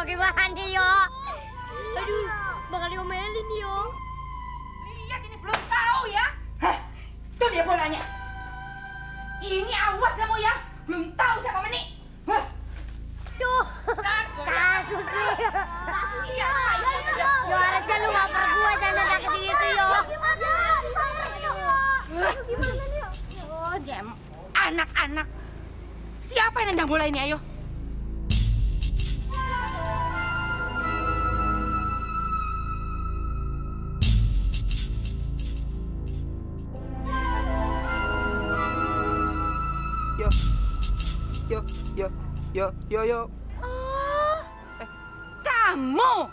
gimana nih yo? Aduh, bakal diomelin yo. Lihat ini belum tahu ya? Hah, tuh dia bolanya. Ini awas kamu ya, belum tahu siapa Meni. Hah. Tuh, kasus nih. Yo harusnya lu ngapar gua jangan kayak gitu yo. Gimana nih yo? Oh, jam anak-anak. Siapa yang nendang bola ini, ayo? Yo. Oh, kamu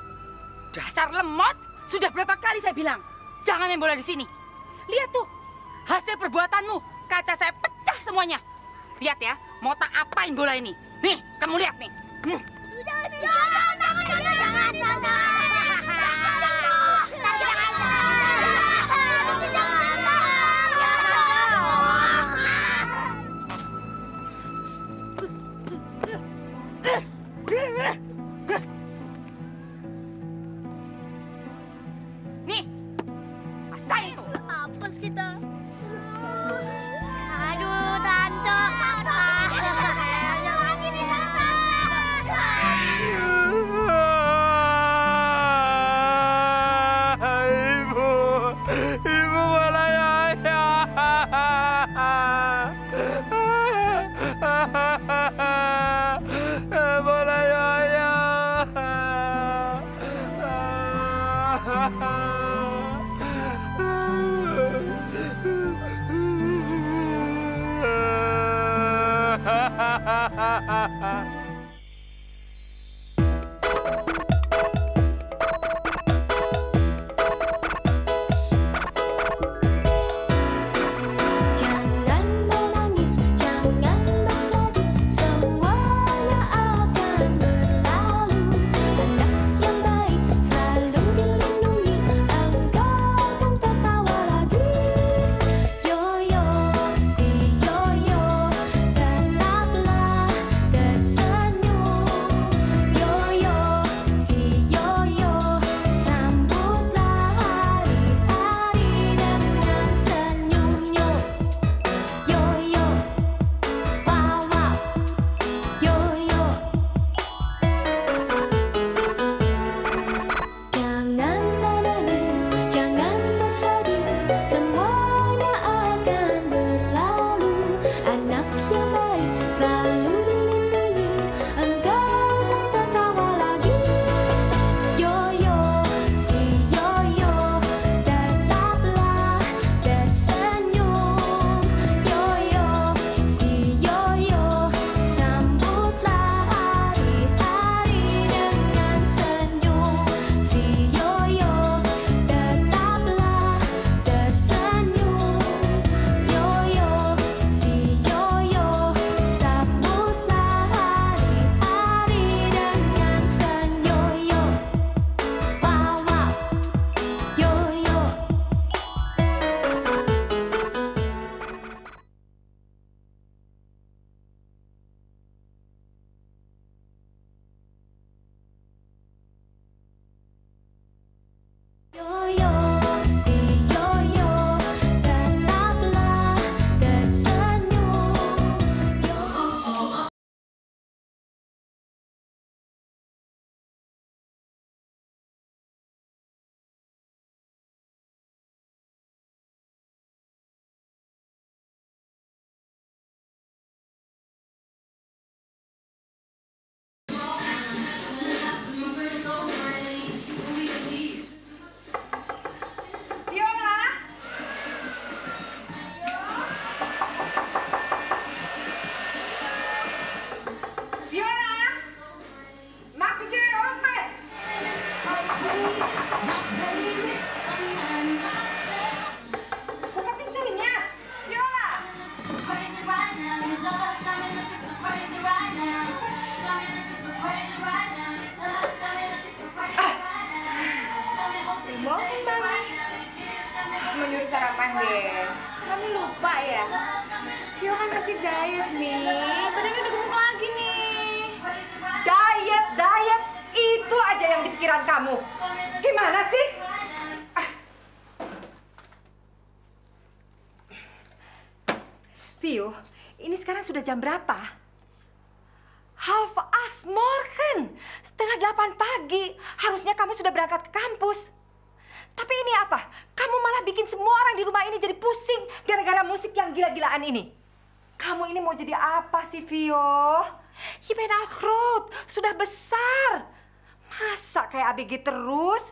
dasar lemot. Sudah berapa kali saya bilang jangan main bola di sini. Lihat tuh hasil perbuatanmu. Kaca saya pecah semuanya. Lihat ya, mau tak apain bola ini. Nih, kamu lihat nih. Nih, rasain tuh. Apes kita. Aduh, Tante. Ibu bola ayah. Bola ayah. Jangan menangis, jangan bersedih, semuanya akan berlalu. Anak yang baik selalu dilindungi, engkau akan tertawa lagi. Yoyo, si yoyo, tetaplah tersenyum. Yoyo, si yoyo, sambutlah hari-hari dengan senyumnya. Yoyo, wow wow, yoyo. Jangan menangis, jangan bersedih, semuanya akan berlalu. Anak yang baik selalu dilindungi, engkau akan tertawa lagi. Yoyo, si yoyo, tetaplah tersenyum. Yoyo, si yoyo, sambutlah hari-hari dengan senyum. Si yoyo, tetaplah tersenyum. Yoyo, si yoyo, sambutlah hari-hari dengan senyum. Wow wow, yoyo. Yoyo, si yoyo, tetaplah tersenyum. Yoyo. Viola. Viola. Maak de deur open. Buka pintunya. Viola. Mohon Mami. Cuma nyuruh sarapan deh. Mami lupa ya. Vio kan masih diet nih. Badannya udah gemuk lagi nih. Diet. pikiran kamu. Gimana sih? Vio, ini sekarang sudah jam berapa? 7:30, 7:30 pagi. Harusnya kamu sudah berangkat ke kampus. Tapi ini apa? Kamu malah bikin semua orang di rumah ini jadi pusing gara-gara musik yang gila-gilaan ini. Kamu ini mau jadi apa sih, Vio? Hibenal Groot, sudah besar. Masa kayak ABG terus?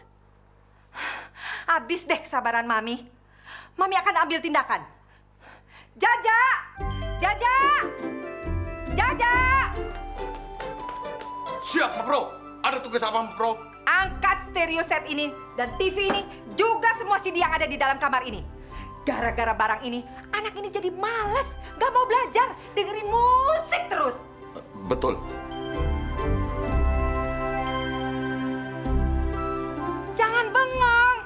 Habis deh kesabaran Mami. Mami akan ambil tindakan. Jaja! Jaja! Jaja! Siap, Mak Bro. Ada tugas apa, Mak Bro? Angkat stereo set ini dan TV ini, juga semua CD yang ada di dalam kamar ini. Gara-gara barang ini, anak ini jadi malas, gak mau belajar, dengerin musik terus. Betul. Jangan bengong,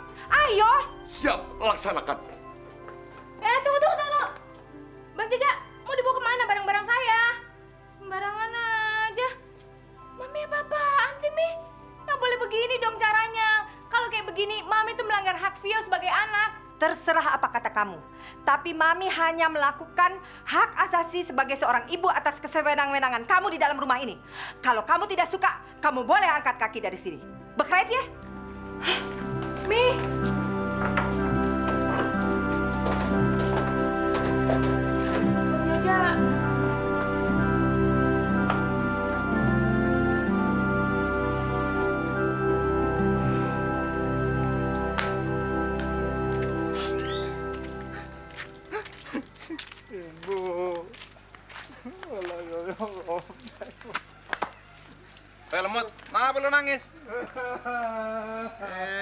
ayo. Siap, laksanakan. Tunggu. Bang Jaja, mau dibawa kemana barang-barang saya? Sembarangan aja. Mami apa-apaan sih, Mi? Nggak boleh begini dong caranya. Kalau kayak begini, Mami tuh melanggar hak Vio sebagai anak. Terserah apa kata kamu. Tapi Mami hanya melakukan hak asasi sebagai seorang ibu atas kesewenang-wenangan kamu di dalam rumah ini. Kalau kamu tidak suka, kamu boleh angkat kaki dari sini. Bekrep ya? Mi! Bang Jaja. Lemot, kenapa lu nangis?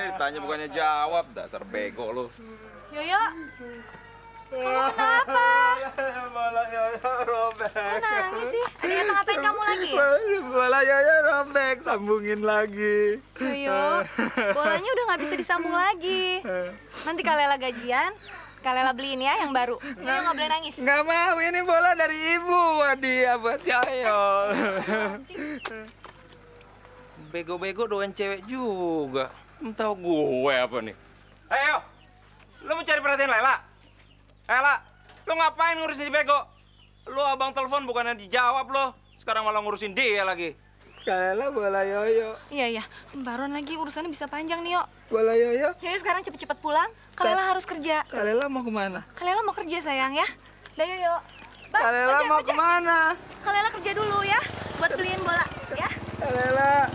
Ditanya bukannya jawab, dasar bego lu. Yoyo, kamu kenapa? Bola Yoyo robek. Kok nangis sih? Ada yang ngatain kamu lagi? Bola Yoyo robek, sambungin lagi. Yoyo, bolanya udah nggak bisa disambung lagi. Nanti Kalela gajian, Kalela beliin ya yang baru. Yoyo nggak boleh nangis. Nggak mau, ini bola dari ibu. Hadiah buat Yoyo. Bego-bego doain cewek juga. Entah gue apa nih. Ayo, lu mau cari perhatian Lela? Lela, lu ngapain ngurusin si bego? Lu abang telepon bukannya dijawab lo. Sekarang malah ngurusin dia lagi. Kalela bola Yoyo. Iya, baron lagi urusannya bisa panjang nih, Yo. Bola Yoyo. Yoyo sekarang cepet-cepet pulang, Kalela harus kerja. Kalela mau kemana? Kalela mau kerja sayang ya. Dah Yoyo. Bang, Kalela ojek, mau ojek. kemana? Kalela kerja dulu ya, buat beliin bola ya. Kalela.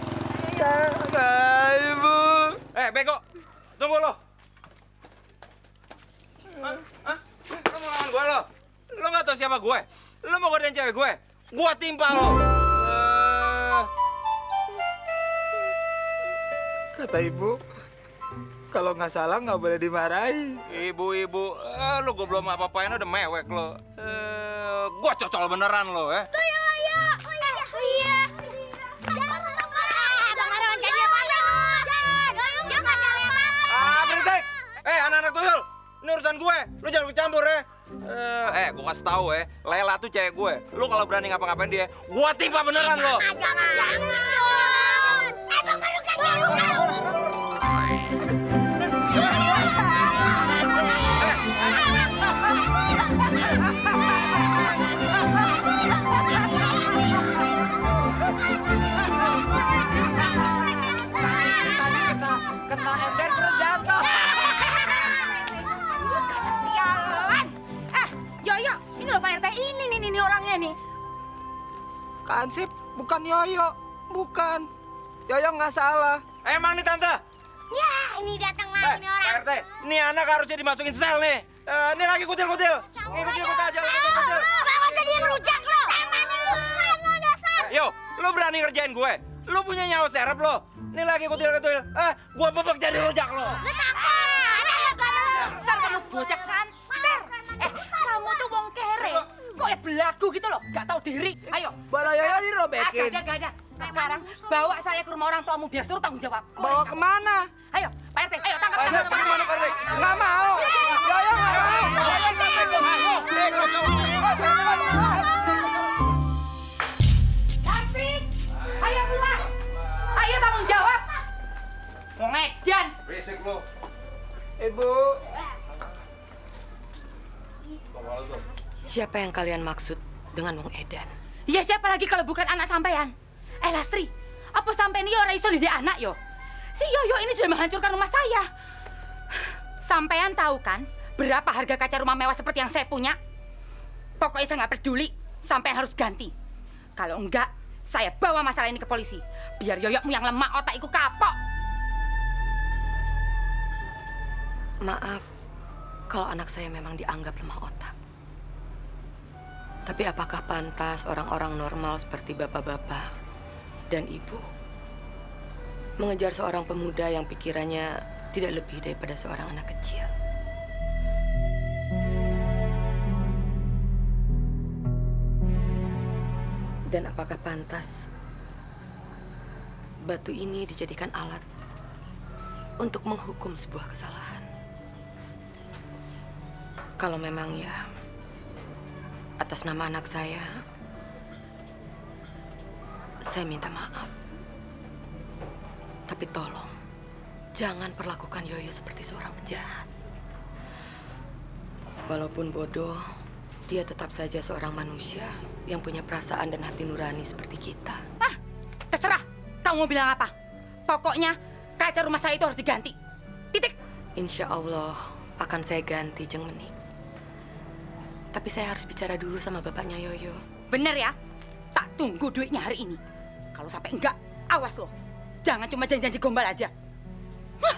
Ibu. Bego, tunggu lo. Hah? Lu mau lawan gue lo? Lu nggak tahu siapa gue? Lu mau godain cewek gue? Gua timpa lo. Kata ibu, kalau nggak salah nggak boleh dimarahi. Ibu-ibu, lu gue belum apa-apain udah mewek lo. Gua cocol beneran lo, ya. Tuh ya, iya. Berisik! Anak-anak tuyul, ini urusan gue. Lu jangan kecampur ya. Gue kasih tahu ya, Lela tuh cewek gue. Lu kalau berani ngapa-ngapain dia, gua timpa beneran lo. Jangan. Emang baru kan Kena ember terus jatuh. Dasar sialan. Yoyo, ini loh Pak RT, ini orangnya nih. Kansip, bukan Yoyo. Bukan. Yoyo nggak salah. Emang nih Tante? Ya, ini datang lagi nih orang. Pak RT, ini anak harusnya dimasukin sel nih. Ini lagi kutil-kutil. Ngikut-ngikut aja, kutil-kutil. Banget jadi rujak lo. Emang lo dasar. Yo, lu berani ngerjain gue? Lu punya nyawa serep lo. Ini lagi kutil-kutil. Gua bebek jadi rujak lo. Lu takut. Dasar kamu bocah kanter. Kamu tuh wong kere. Kok belagu gitu loh, gak tahu diri. Ayo. Bola Yoyo dirobekin. Gak ada. Sekarang bawa saya ke rumah orang tuamu biar suruh tanggung jawab. Bawa kemana? Ayo, Pak RT, ayo tangkap. Pak RT, bagaimana Pak RT? Nggak mau. Yoyo nggak mau. Lastri, ayo keluar. Ayo tanggung jawab. Siapa yang kalian maksud dengan Wong Edan? Ya siapa lagi kalau bukan anak sampean? Lastri, apa sampean ini ora iso didik anak yo? Si Yoyo ini sudah menghancurkan rumah saya. Sampean tahu kan berapa harga kaca rumah mewah seperti yang saya punya? Pokoknya saya nggak peduli, sampean harus ganti. Kalau enggak, saya bawa masalah ini ke polisi. Biar Yoyokmu yang lemah otak iku kapok. Maaf kalau anak saya memang dianggap lemah otak. Tapi apakah pantas orang-orang normal seperti bapak-bapak dan ibu mengejar seorang pemuda yang pikirannya tidak lebih daripada seorang anak kecil? Dan apakah pantas batu ini dijadikan alat untuk menghukum sebuah kesalahan? Kalau memang ya, atas nama anak saya minta maaf. Tapi tolong, jangan perlakukan Yoyo seperti seorang penjahat. Walaupun bodoh, dia tetap saja seorang manusia yang punya perasaan dan hati nurani seperti kita. Ah, terserah. Kamu mau bilang apa? Pokoknya kaca rumah saya itu harus diganti. Titik. Insya Allah akan saya ganti, Jeng Menik. Tapi saya harus bicara dulu sama bapaknya Yoyo. Bener ya? Tak tunggu duitnya hari ini. Kalau sampai enggak, awas loh. Jangan cuma janji-janji gombal aja. Hah?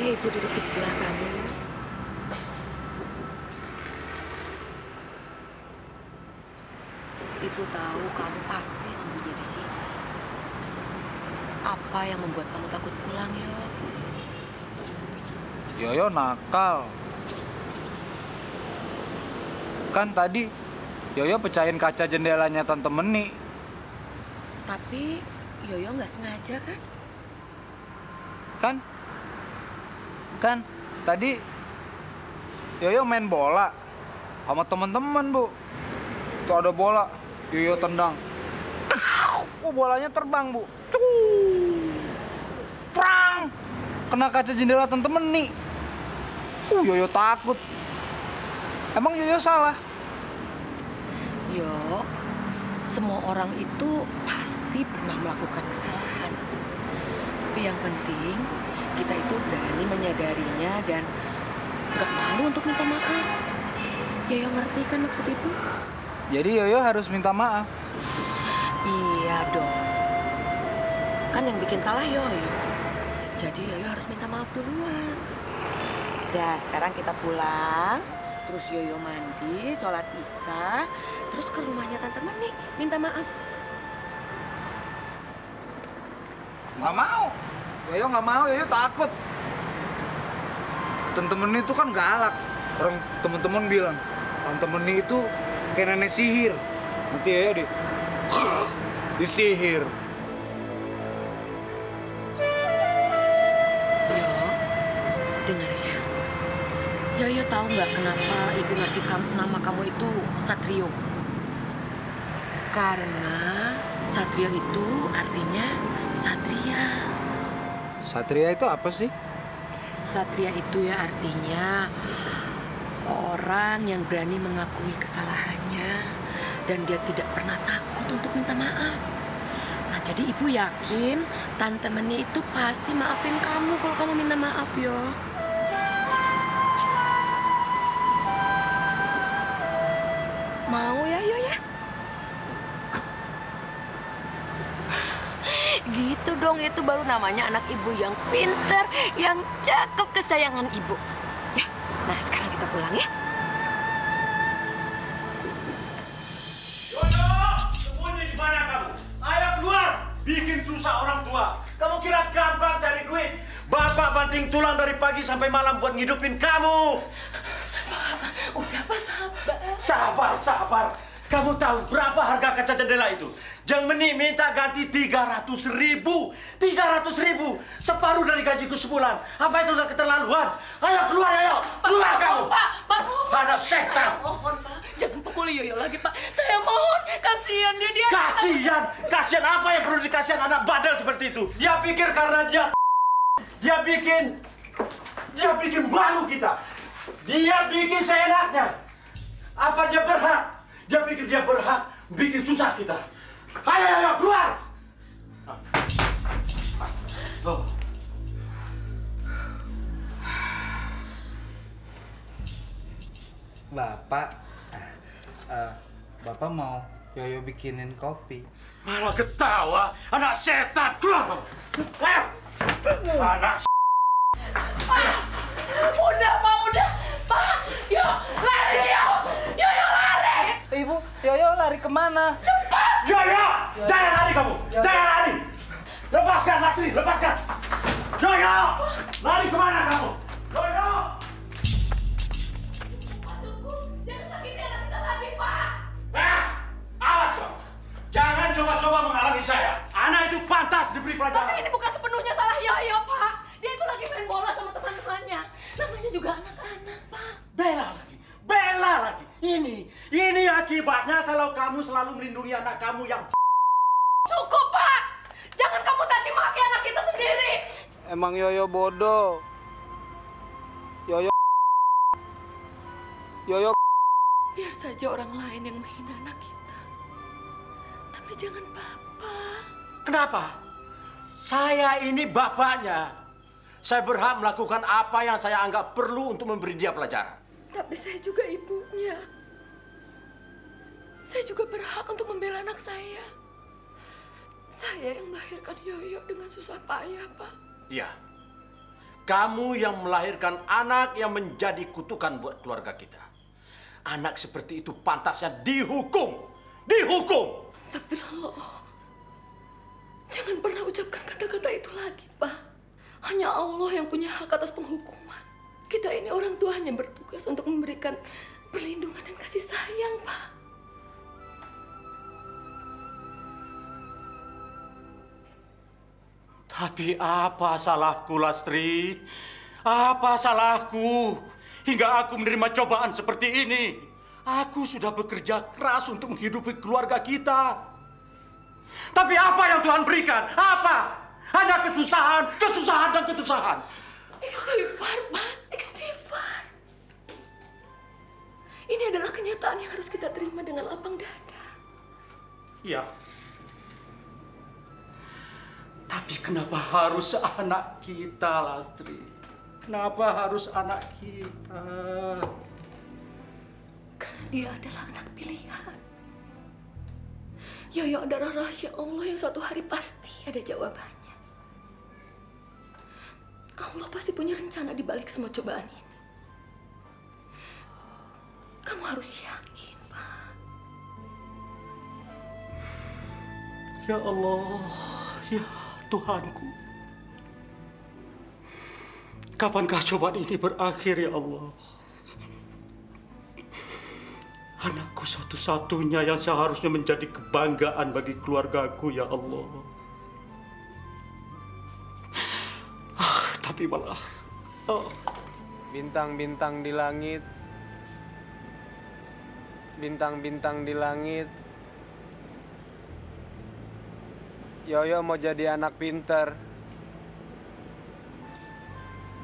Ibu duduk di sebelah kamu. Ibu tahu kamu pasti sembunyi di sini. Apa yang membuat kamu takut pulang, Yo? Yoyo nakal. Kan tadi Yoyo pecahin kaca jendelanya Tante Meni. Tapi Yoyo nggak sengaja kan? Kan tadi Yoyo main bola sama teman-teman, Bu. Tuh ada bola, Yoyo tendang. Oh, bolanya terbang, Bu. Prang! Kena kaca jendela Tante Meni. Yoyo takut. Emang Yoyo salah? Yo, semua orang itu pasti pernah melakukan kesalahan. Tapi yang penting kita itu berani menyadarinya dan nggak malu untuk minta maaf. Yoyo ngerti kan maksud Ibu? Jadi Yoyo harus minta maaf? Iya dong. Kan yang bikin salah Yoyo. Jadi Yoyo harus minta maaf duluan. Udah, sekarang kita pulang. Terus Yoyo mandi, sholat isya. Terus ke rumahnya Tante Meni minta maaf. Nggak mau. Yoyo nggak mau, Yoyo takut. Tante Meni itu kan galak. Orang teman-teman bilang, Tante Meni itu kayak nenek sihir. Nanti Yoyo disihir. Yo, dengar ya. Yoyo tahu nggak kenapa Ibu ngasih nama kamu itu Satrio? Karena Satrio itu artinya Satria. Satria itu apa sih? Satria itu ya artinya orang yang berani mengakui kesalahannya dan dia tidak pernah takut untuk minta maaf. Nah, jadi Ibu yakin Tante Meni itu pasti maafin kamu kalau kamu minta maaf, Yo. dong, itu baru namanya anak ibu yang pinter, yang cakep, kesayangan ibu. Ya, nah sekarang kita pulang ya. Yoyo, sembunyi di mana kamu? Ayo keluar, bikin susah orang tua. Kamu kira gampang cari duit? Bapak banting tulang dari pagi sampai malam buat ngidupin kamu. Udah Pak, sabar. Sabar. Kamu tahu berapa harga kaca jendela itu? Jeng Meni minta ganti 300.000. 300.000, separuh dari gajiku sebulan. Apa itu nggak keterlaluan? Ayo keluar, ayo. Keluar kamu. Pak. Ada setan. Mohon Pak, jangan pukul Yoyo lagi Pak. Saya mohon, kasihan dia. Kasihan apa yang perlu dikasihan anak badal seperti itu? Dia pikir karena dia bikin malu kita. Dia bikin seenaknya. Apa dia berhak? Dia pikir dia berhak bikin susah kita. Ayo, keluar! Oh. Bapak mau Yoyo bikinin kopi. Malah ketawa, anak setan! Keluar! Ayo! Anak Udah Pak, udah. Pak, yo, lari yo! Yoyo lari! Ibu, Yoyo lari kemana? Cepat! Yoyo! Jangan lari kamu! Jangan lari! Lepaskan, Lasri! Lepaskan! Yoyo! Lari kemana kamu? Yoyo! Pak Cukup, jangan sakiti anak kita lagi, Pak! Awas kau! Jangan coba-coba menghalangi saya. Anak itu pantas diberi pelajaran. Tapi ini bukan sepenuhnya salah Yoyo, Pak. Dia itu lagi main bola sama teman-temannya. Namanya juga anak-anak, Pak. Bela lagi. Ini akibatnya kalau kamu selalu melindungi anak kamu yang Cukup, Pak! Jangan kamu caci maki anak kita sendiri. Emang Yoyo bodoh. Yoyo. Biar saja orang lain yang menghina anak kita. Tapi jangan Bapak. Kenapa? Saya ini bapaknya. Saya berhak melakukan apa yang saya anggap perlu untuk memberi dia pelajaran. Tapi saya juga ibunya. Saya juga berhak untuk membela anak saya. Saya yang melahirkan Yoyo dengan susah payah, Pak. Iya. Kamu yang melahirkan anak yang menjadi kutukan buat keluarga kita. Anak seperti itu pantasnya dihukum. Dihukum! Astagfirullah. Jangan pernah ucapkan kata-kata itu lagi, Pak. Hanya Allah yang punya hak atas penghukuman. Kita ini orang tua hanya bertugas untuk memberikan perlindungan dan kasih sayang, Pak. Tapi apa salahku, Lastri? Apa salahku? Hingga aku menerima cobaan seperti ini. Aku sudah bekerja keras untuk menghidupi keluarga kita. Tapi apa yang Tuhan berikan? Apa? Hanya kesusahan, dan kesusahan. Istighfar, Pak. Istighfar. Ini adalah kenyataan yang harus kita terima dengan lapang dada. Iya. Tapi kenapa harus anak kita, Lastri? Kenapa harus anak kita? Karena dia adalah anak pilihan. Yoyo adalah rahasia Allah yang suatu hari pasti ada jawabannya. Allah pasti punya rencana di balik semua cobaan ini. Kamu harus yakin, Pak. Ya Allah, ya Tuhanku. Kapankah cobaan ini berakhir, ya Allah? Anakku satu-satunya yang seharusnya menjadi kebanggaan bagi keluargaku, ya Allah. Tapi malah... Bintang-bintang di langit. Bintang-bintang di langit. Yoyo mau jadi anak pinter.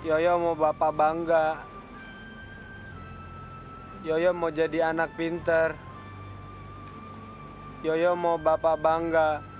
Yoyo mau bapak bangga. Yoyo mau jadi anak pinter. Yoyo mau bapak bangga.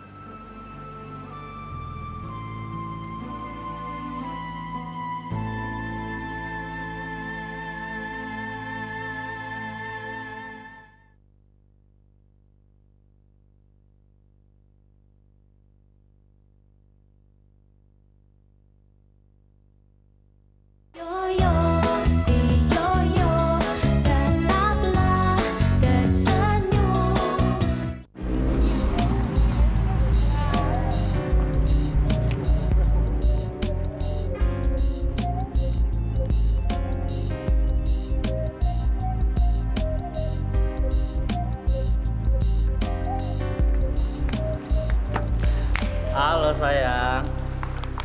Halo sayang.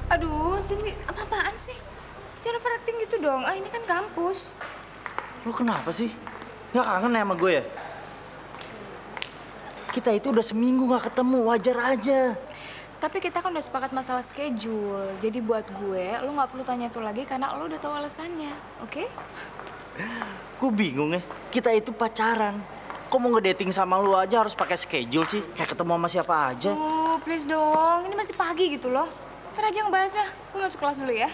Aduh, Cindy, apa-apaan sih? Jangan overacting gitu dong. Ah, ini kan kampus. Lu kenapa sih? Nggak kangen ya sama gue ya? Kita itu udah seminggu nggak ketemu, wajar aja. Tapi kita kan udah sepakat masalah schedule. Jadi buat gue, lu nggak perlu tanya itu lagi karena lu udah tahu alasannya, oke? Gue bingung ya, kita itu pacaran. Kok mau ngedating sama lu aja harus pakai schedule sih? Kayak ketemu sama siapa aja. Oh, please dong. Ini masih pagi gitu loh. Ntar aja ngebahasnya. Gue masuk kelas dulu ya.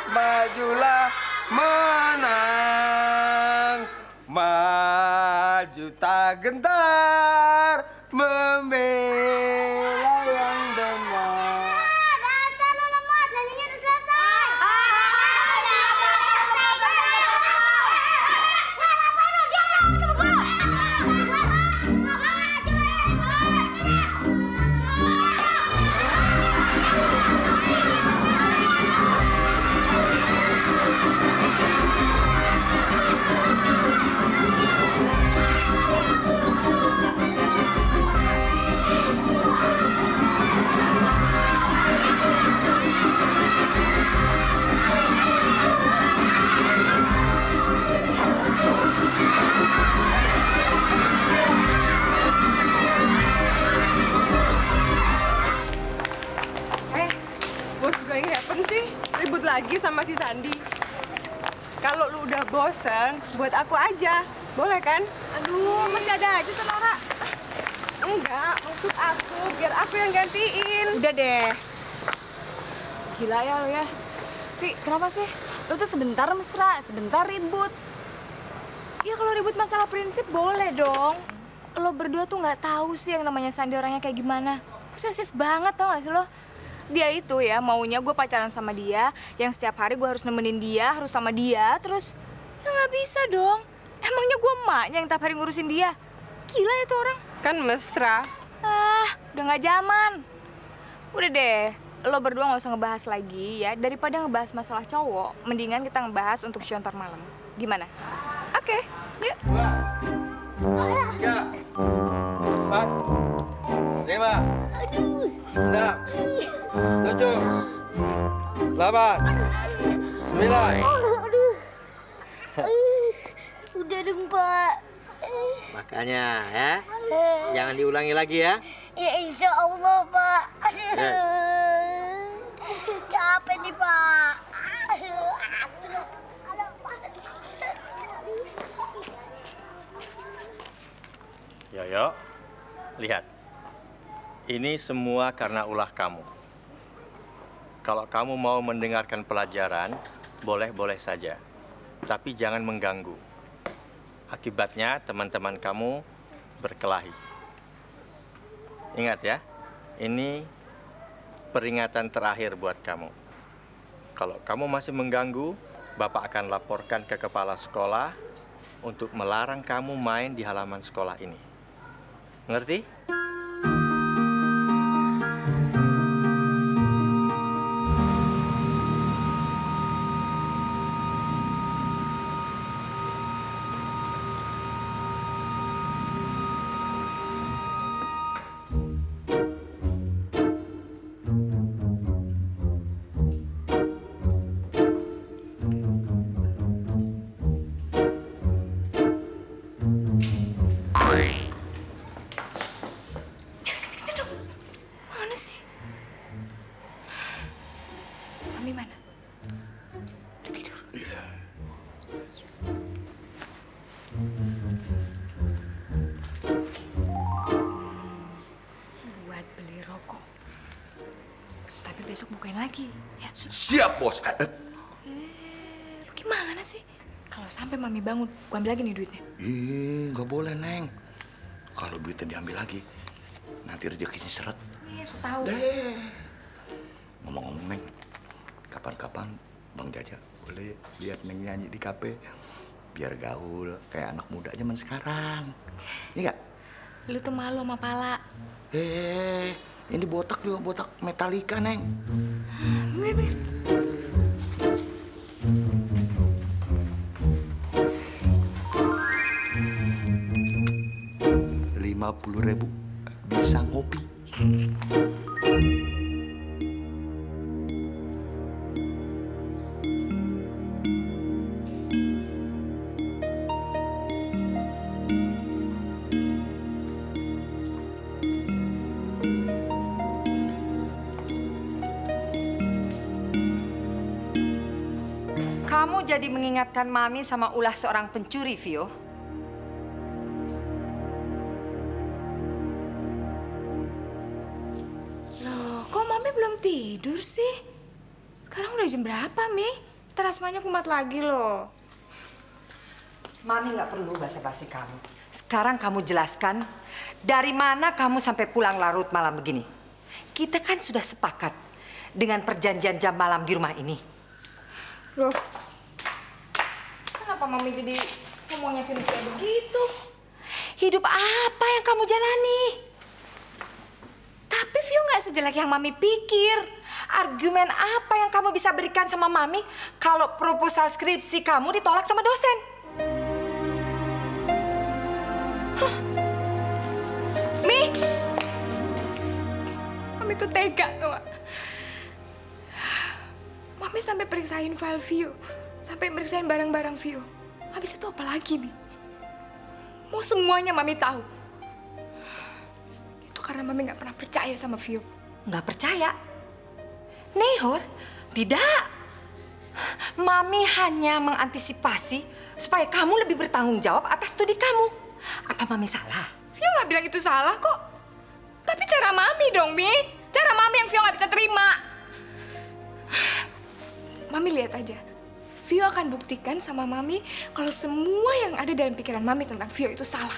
Majulah menang, maju tak gentar, membela yang benar. Dasar lo lemot, nyanyinya udah selesai. What's going happen sih? Ribut lagi sama si Sandi. Kalau lu udah bosen, buat aku aja. Boleh kan? Aduh, masih ada aja tuh Nora. Enggak, maksud aku biar aku yang gantiin. Udah deh. Gila ya lo ya. Vi, kenapa sih? Lo tuh sebentar mesra, sebentar ribut. Ya kalau ribut masalah prinsip boleh dong. Lo berdua tuh nggak tahu sih yang namanya Sandi orangnya kayak gimana. Posesif banget tau gak sih lo? Dia itu ya maunya gue pacaran sama dia, yang setiap hari gue harus nemenin dia, harus sama dia, terus ya nggak bisa dong. Emangnya gue emaknya yang tiap hari ngurusin dia? Gila ya tuh orang. Kan mesra. Ah, udah nggak zaman. Udah deh, lo berdua nggak usah ngebahas lagi ya. Daripada ngebahas masalah cowok, mendingan kita ngebahas untuk show ntar malam. Gimana? Oke, yuk. 3, 4, 5, 6, 7, 8, 9. Udah dong, Pak. Makanya ya, jangan diulangi lagi ya. Ya insya Allah, Pak. Capek nih, Pak. Yoyo, lihat. Ini semua karena ulah kamu. Kalau kamu mau mendengarkan pelajaran, boleh-boleh saja. Tapi jangan mengganggu. Akibatnya teman-teman kamu berkelahi. Ingat ya, ini peringatan terakhir buat kamu. Kalau kamu masih mengganggu, Bapak akan laporkan ke kepala sekolah untuk melarang kamu main di halaman sekolah ini. Ngerti? lain lagi. Ya. Siap, Bos. Lu gimana sih? Kalau sampai Mami bangun, gua ambil lagi nih duitnya. Nggak boleh, Neng. Kalau duitnya diambil lagi, nanti rezekinya seret. Iya, so tahu. Ngomong-ngomong, Neng, kapan-kapan Bang Jaja boleh lihat Neng nyanyi di kafe. Biar gaul kayak anak muda zaman sekarang. Iya nggak? Lu tuh malu sama pala. Ini botak juga botak Metallica, Neng. Mir. 50.000 bisa ngopi. Kamu jadi mengingatkan Mami sama ulah seorang pencuri, Vio. Loh, kok Mami belum tidur sih? Sekarang udah jam berapa, Mi? Ntar asmanya kumat lagi loh. Mami nggak perlu basa-basi kamu. Sekarang kamu jelaskan, dari mana kamu sampai pulang larut malam begini? Kita kan sudah sepakat dengan perjanjian jam malam di rumah ini. Loh, kenapa Mami jadi ngomongnya sini kayak begitu? Hidup apa yang kamu jalani? Tapi Vio nggak sejelek yang Mami pikir. Argumen apa yang kamu bisa berikan sama Mami kalau proposal skripsi kamu ditolak sama dosen? Mi! Mami tuh tega, tuh. Mami sampai periksain file Vio, sampai periksain barang-barang Vio. Habis itu apa lagi, Mi? Mau semuanya Mami tahu. Itu karena Mami nggak pernah percaya sama Vio. Nggak percaya? Nehor, tidak. Mami hanya mengantisipasi supaya kamu lebih bertanggung jawab atas studi kamu. Apa Mami salah? Vio nggak bilang itu salah kok. Tapi cara Mami dong, Mi. Cara Mami yang Vio nggak bisa terima. Mami lihat aja. Vio akan buktikan sama Mami kalau semua yang ada dalam pikiran Mami tentang Vio itu salah.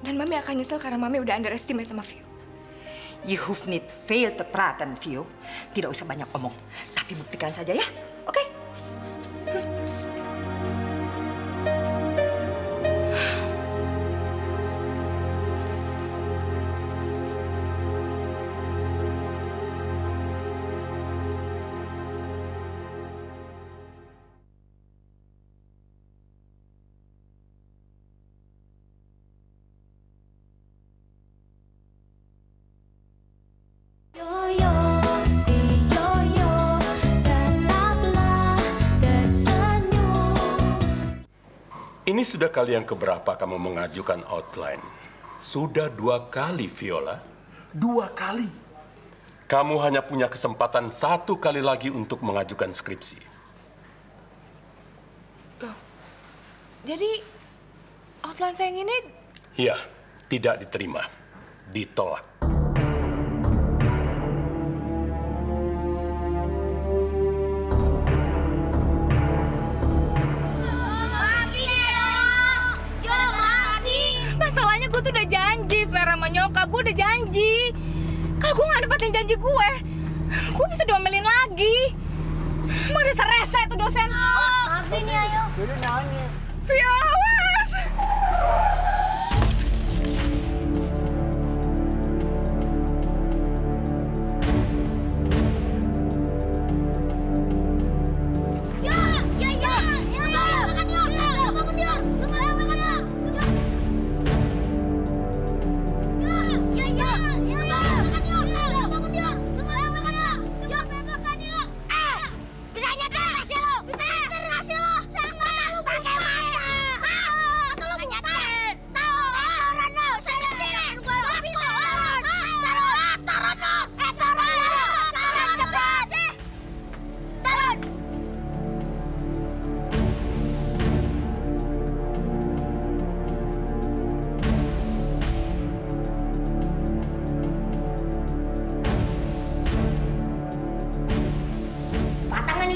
Dan Mami akan nyesel karena Mami udah underestimate sama Vio. You have not failed to praten, Vio. Tidak usah banyak omong, tapi buktikan saja ya, oke? Ini sudah kali yang keberapa kamu mengajukan outline? Sudah 2 kali, Viola. 2 kali? Kamu hanya punya kesempatan 1 kali lagi untuk mengajukan skripsi. Loh, jadi outline saya yang ini... Iya, tidak diterima. Ditolak. Masalahnya gue tuh udah janji, Vera sama nyokap gue udah janji. Kalau gue nggak nepatin janji gue bisa diomelin lagi. Mau dasar rese itu dosen. Maafin ya, ayo. Udah nangis. Vio, awas!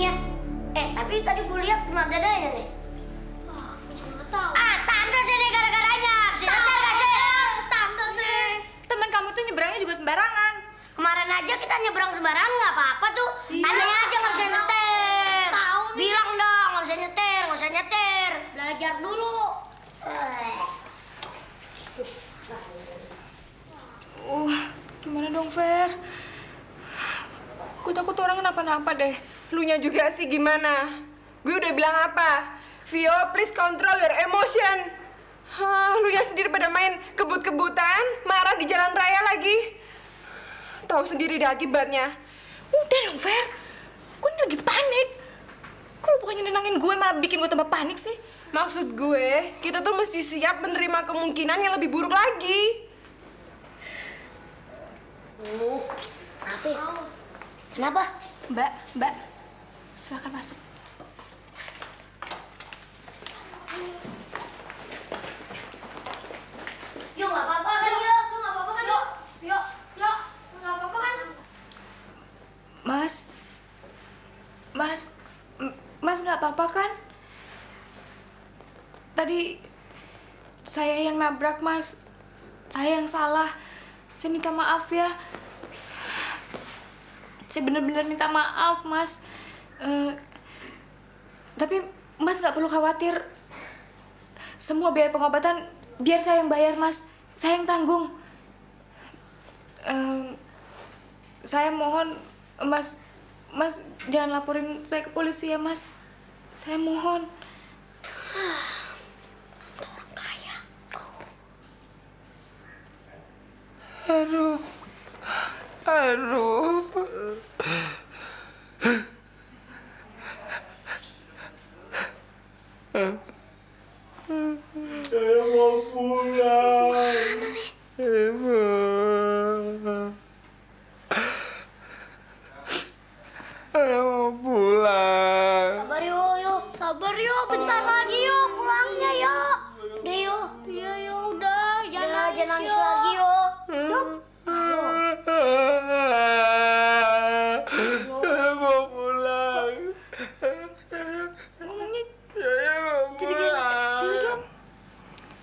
ininya. Tapi tadi gue lihat kena dadanya nih. Aku juga nggak tahu. Tante sih nih gara-garanya. Bisa nyetir nggak sih? Tante sih. Temen kamu tuh nyebrangnya juga sembarangan. Kemarin aja kita nyebrang sembarangan nggak apa-apa tuh. Iya. Tantenya aja nggak bisa nyetir. Tahu nih. Bilang dong nggak bisa nyetir, nggak usah nyetir. Belajar dulu. Gimana dong, Fer? Gue takut orang kenapa-napa deh. Lunya juga sih gimana? Gue udah bilang apa? Vio, please control your emotion. Lunya sendiri pada main kebut-kebutan, marah di jalan raya lagi. Tahu sendiri deh akibatnya. Udah dong, Fer. Gue ini lagi panik. Kok lu bukannya nenangin gue malah bikin gue tambah panik sih? Maksud gue, kita tuh mesti siap menerima kemungkinan yang lebih buruk lagi. Apa ya? Kenapa? Mbak, silakan masuk. Yo, nggak apa-apa kan, Yo? Lu nggak apa-apa kan, Yo? Yo, nggak apa-apa kan? Mas nggak apa-apa kan? Tadi saya yang nabrak, Mas. Saya yang salah. Saya minta maaf ya. Saya benar-benar minta maaf, Mas. Tapi Mas nggak perlu khawatir. Semua biaya pengobatan biar saya yang bayar, Mas. Saya yang tanggung. Saya mohon, Mas jangan laporin saya ke polisi ya, Mas. Saya mohon. Orang kaya. Aduh. Saya mau pulang. Ibu. Saya mau pulang. Sabar yo, bentar lagi yo, pulangnya yo. Udah yo, iya yo, udah, jangan nangis lagi yo. Saya mau pulang. Ngomongnya Saya mau jadi kayak anak kecil dong.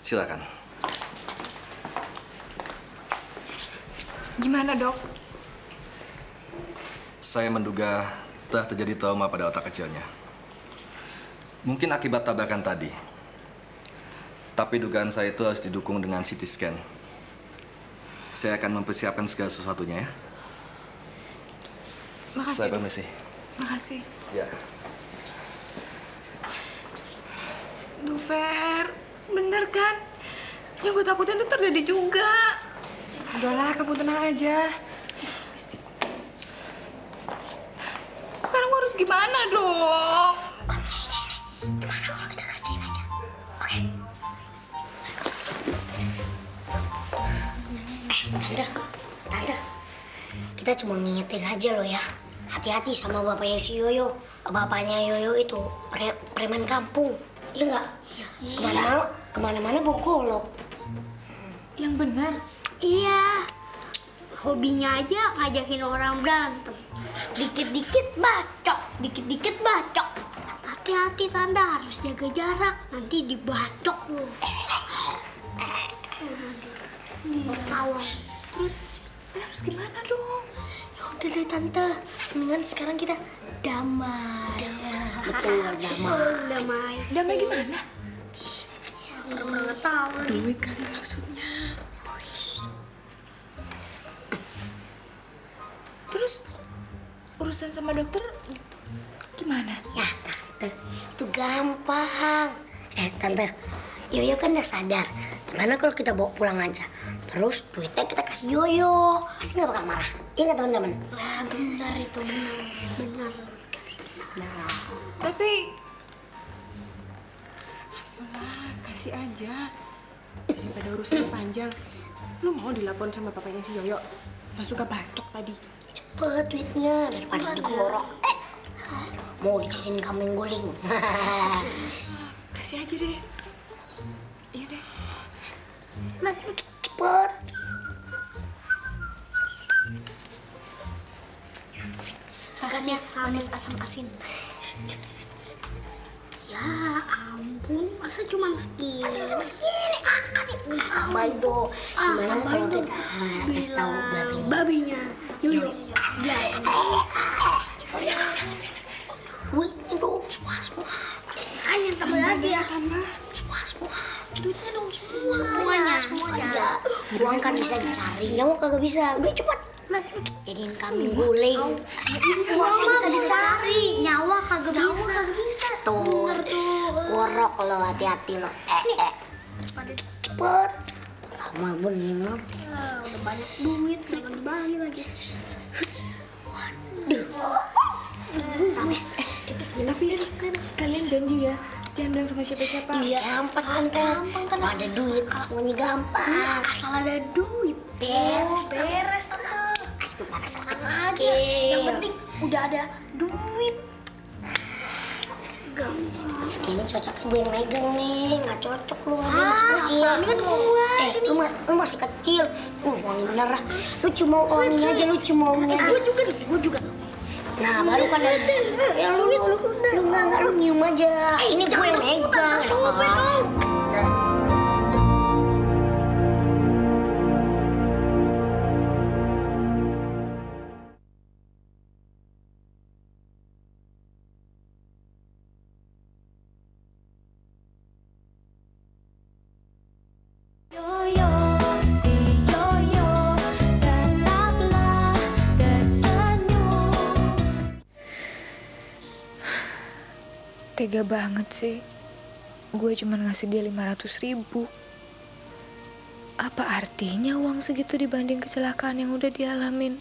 Silakan. Gimana, Dok? Saya menduga telah terjadi trauma pada otak kecilnya. Mungkin akibat tabrakan tadi. Tapi dugaan saya itu harus didukung dengan CT scan. Saya akan mempersiapkan segala sesuatunya ya. Makasih. Saya permisi. Makasih. Ya. Duh, Fer. Bener kan? Yang gue takutin tuh terjadi juga. Udahlah, kamu tenang aja. Sekarang gue harus gimana dong? Gimana kalau kita kerjain aja? Oke. Tante. Kita cuma ngingetin aja loh ya. Hati-hati sama bapaknya si Yoyo. Bapaknya Yoyo itu preman kampung. Iya nggak? Kemana-mana bawa golok. Yang benar. Iya. Hobinya aja ngajakin orang berantem. Dikit-dikit bacok. Hati-hati Tante, harus jaga jarak. Nanti dibacok loh. Ketawa. Terus saya harus gimana dong? Ya udah deh Tante, mendingan sekarang kita damai. Betul, damai. Damai gimana? Pernah ketawa. Duit kali maksudnya. Terus urusan sama dokter gimana? Ya Tante, itu gampang. Tante, Yoyo kan udah sadar. Gimana kalau kita bawa pulang aja? Terus duitnya kita kasih Yoyo. Pasti nggak bakal marah. Iya nggak teman-teman? Nah benar itu, benar. Nah. Tapi apalah, kasih aja. Daripada urusannya panjang. Lu mau dilaporin sama bapaknya si Yoyo? Yang suka bacok tadi. Cepet duitnya daripada digorok. Mau dijadiin kambing guling. Kasih aja deh. Iya deh. Nah, cepet. Rasanya manis asam asin. Ya ampun, masa cuma segini? Cuma segini, sekali. Abaido, gimana kalau kita kasih tahu babinya? Yuk. Jangan. Duitnya dong, semua. Ayo tambah lagi ya. Semua. Duitnya dong semuanya. Uang kan bisa dicari, nyawa kagak bisa. Udah cepat. Jadiin kambing guling. Uang bisa dicari, nyawa kagak bisa. Tuh, gorok lo, hati-hati lo. Cepet. Lama bener. Udah banyak duit, jangan dibagi lagi. Waduh. Tapi kalian janji ya, jangan bilang sama siapa-siapa. Iya, gampang kan. Ada duit, semuanya gampang. Asal ada duit. Beres. Itu masalah aja. Yang penting udah ada duit. Gampang. Ini cocoknya gue yang megang nih, nggak cocok lu ngambil masih kecil. Ini kan gue. Lu masih kecil. Wangi bener lah. Lu cuma wangi aja, Gue juga. Nah, baru kan ada yang lu enggak lu nyium aja. Ini gue yang megang. Tega banget sih. Gue cuma ngasih dia 500.000. Apa artinya uang segitu dibanding kecelakaan yang udah dialamin?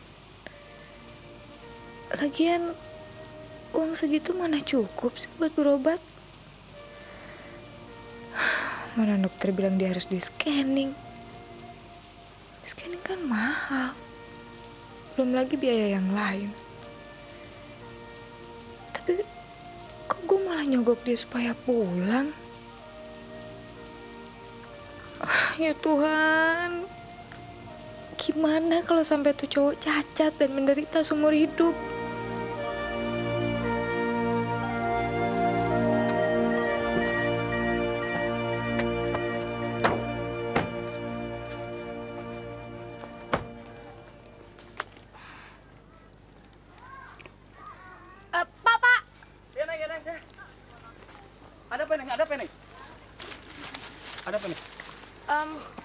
Lagian, uang segitu mana cukup sih buat berobat? Mana dokter bilang dia harus di-scanning. Scanning kan mahal. Belum lagi biaya yang lain. Tapi kok gue malah nyogok dia supaya pulang? Ya Tuhan, gimana kalau sampai tuh cowok cacat dan menderita seumur hidup? Ada apa nih?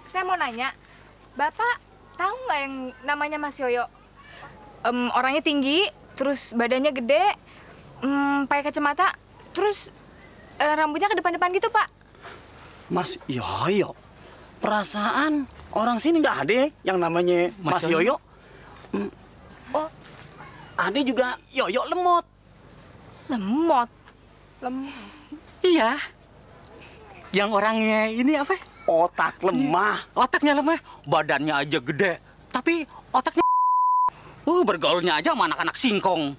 Saya mau nanya, Bapak tahu nggak yang namanya Mas Yoyo? Orangnya tinggi, terus badannya gede, pakai kacamata, terus rambutnya ke depan-depan gitu, Pak. Mas Yoyo? Perasaan orang sini nggak ada yang namanya Mas Yoyo. Oh, ada juga Yoyo lemot. Lemot? Iya. Yang orangnya ini apa? Otak lemah. Otaknya lemah, badannya aja gede. Tapi otaknya bergaulnya aja sama anak-anak singkong.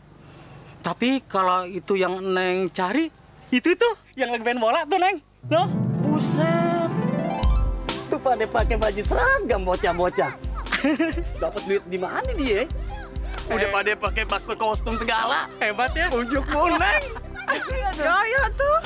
Tapi kalau itu yang Neng cari, itu tuh yang lagi main bola tuh, Neng. No? Buset. Tuh pada pakai baju seragam bocah-bocah. Dapat duit di mana dia? Udah pada pakai kostum segala. Hebat ya. Unjuk Neng. Yoyo tuh